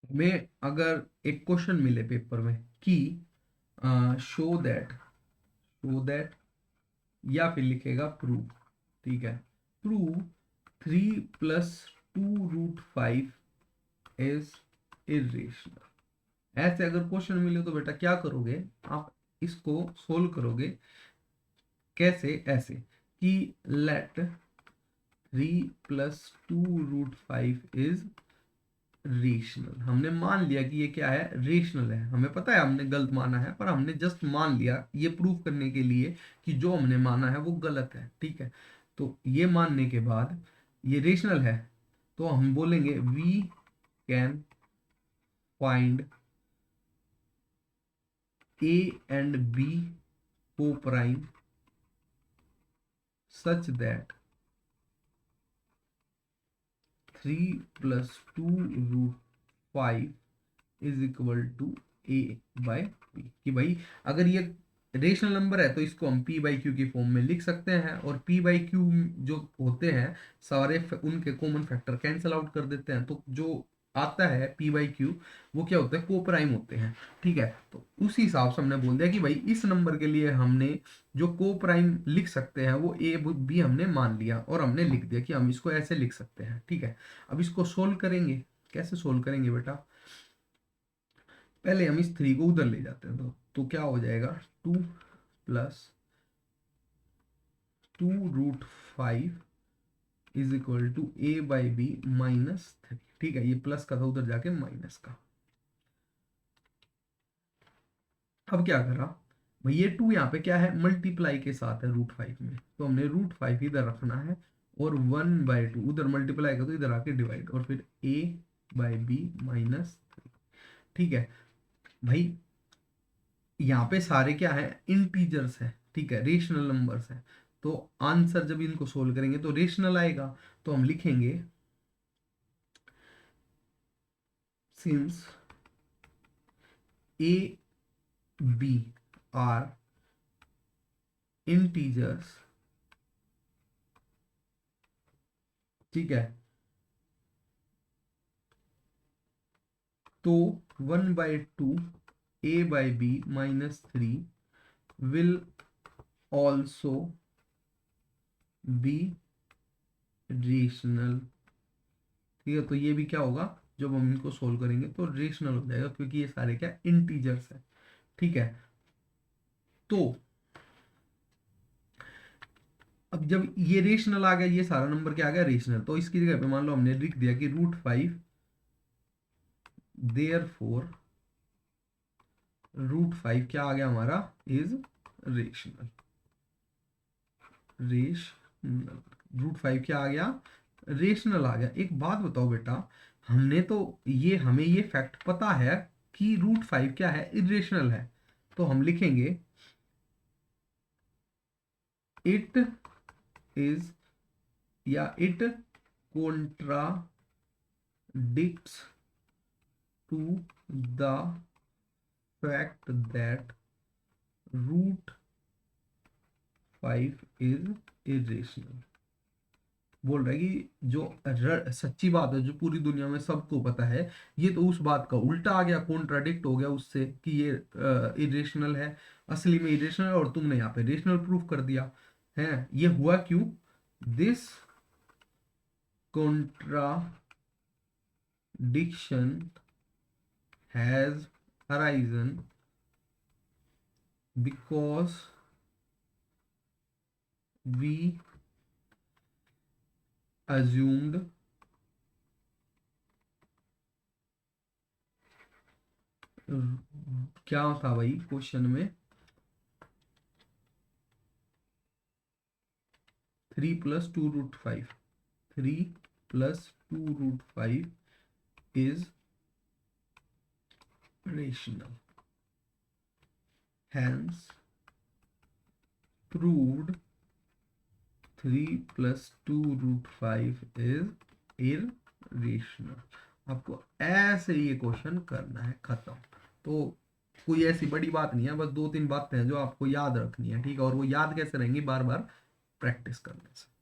में अगर एक क्वेश्चन मिले पेपर में कि शो दैट या फिर लिखेगा प्रूव, ठीक है, प्रूव 3 + 2√5 इज इरेशनल। ऐसे अगर क्वेश्चन मिले तो बेटा क्या करोगे आप, इसको सोल्व करोगे कैसे, ऐसे कि लेट 3 + 2√5 इज रेशनल। हमने मान लिया कि ये क्या है, रेशनल है। हमें पता है हमने गलत माना है, पर हमने जस्ट मान लिया ये प्रूफ करने के लिए कि जो हमने माना है वो गलत है, ठीक है। तो ये मानने के बाद ये रेशनल है, तो हम बोलेंगे we can find A and B को prime such that 3 + 2√5 is equal to A/B। कि भाई अगर ये रेशनल नंबर है तो इसको हम P/Q की फॉर्म में लिख सकते हैं, और P/Q जो होते हैं सारे उनके कॉमन फैक्टर कैंसिल आउट कर देते हैं, तो जो आता है P/Q वो क्या होता है, को प्राइम होते हैं, ठीक है। तो उस हिसाब से हमने बोल दिया कि भाई इस नंबर के लिए हमने जो को प्राइम लिख सकते हैं वो A/B हमने मान लिया, और हमने लिख दिया कि हम इसको ऐसे लिख सकते हैं, ठीक है। अब इसको सोल्व करेंगे, कैसे सोल्व करेंगे बेटा, पहले हम इस 3 को उधर ले जाते हैं, तो क्या हो जाएगा, 2 + 2√5 इज इक्वल टू A/B -3, ठीक है। ये प्लस का था उधर जाके माइनस का। अब क्या करा भाई, ये 2 यहाँ पे क्या है, मल्टीप्लाई के साथ है √5 में, तो हमने √5 इधर रखना है, और 1/2 उधर मल्टीप्लाई का तो इधर आके डिवाइड, और फिर A/B -3, ठीक है भाई। यहाँ पे सारे क्या है, इंटीजर्स है, ठीक है, रेशनल नंबर्स है, तो आंसर जब इनको सोल्व करेंगे तो रेशनल आएगा। तो हम लिखेंगे since A B are integers, ठीक है, तो 1/2 A/B -3 will also be rational, ठीक है। तो ये भी क्या होगा, जब हम इनको सोल्व करेंगे तो रेशनल हो जाएगा, क्योंकि ये सारे क्या इंटीजर्स है, ठीक है। तो अब जब ये रेशनल आ गया, ये सारा नंबर क्या आ गया, रेशनल, तो इसकी जगह पे मान लो हमने लिख दिया कि √5, देयरफॉर √5 क्या आ गया हमारा, इज रेशनल। रेशनल √5 क्या आ गया, रेशनल आ गया। एक बात बताओ बेटा, हमने तो ये हमें ये फैक्ट पता है कि √5 क्या है, इरेशनल है, तो हम लिखेंगे इट इज, या it contradicts to the fact that √5 is irrational. बोल रहा है कि जो सच्ची बात है, जो पूरी दुनिया में सबको पता है, ये तो उस बात का उल्टा आ गया, कॉन्ट्राडिक्ट हो गया उससे, कि ये इरेशनल है, असली में इरेशनल है, और तुमने यहाँ पे रेशनल प्रूफ कर दिया है। ये हुआ क्यों, this contradiction has arisen because we assumed क्या था भाई क्वेश्चन में, 3 + 2√5, 3 + 2√5 is rational, hence proved 3 + 2√5 is irrational। आपको ऐसे ये क्वेश्चन करना है, खत्म। तो कोई ऐसी बड़ी बात नहीं है, बस 2-3 बातें हैं जो आपको याद रखनी है, ठीक है। और वो याद कैसे रहेंगी, बार बार प्रैक्टिस करने से।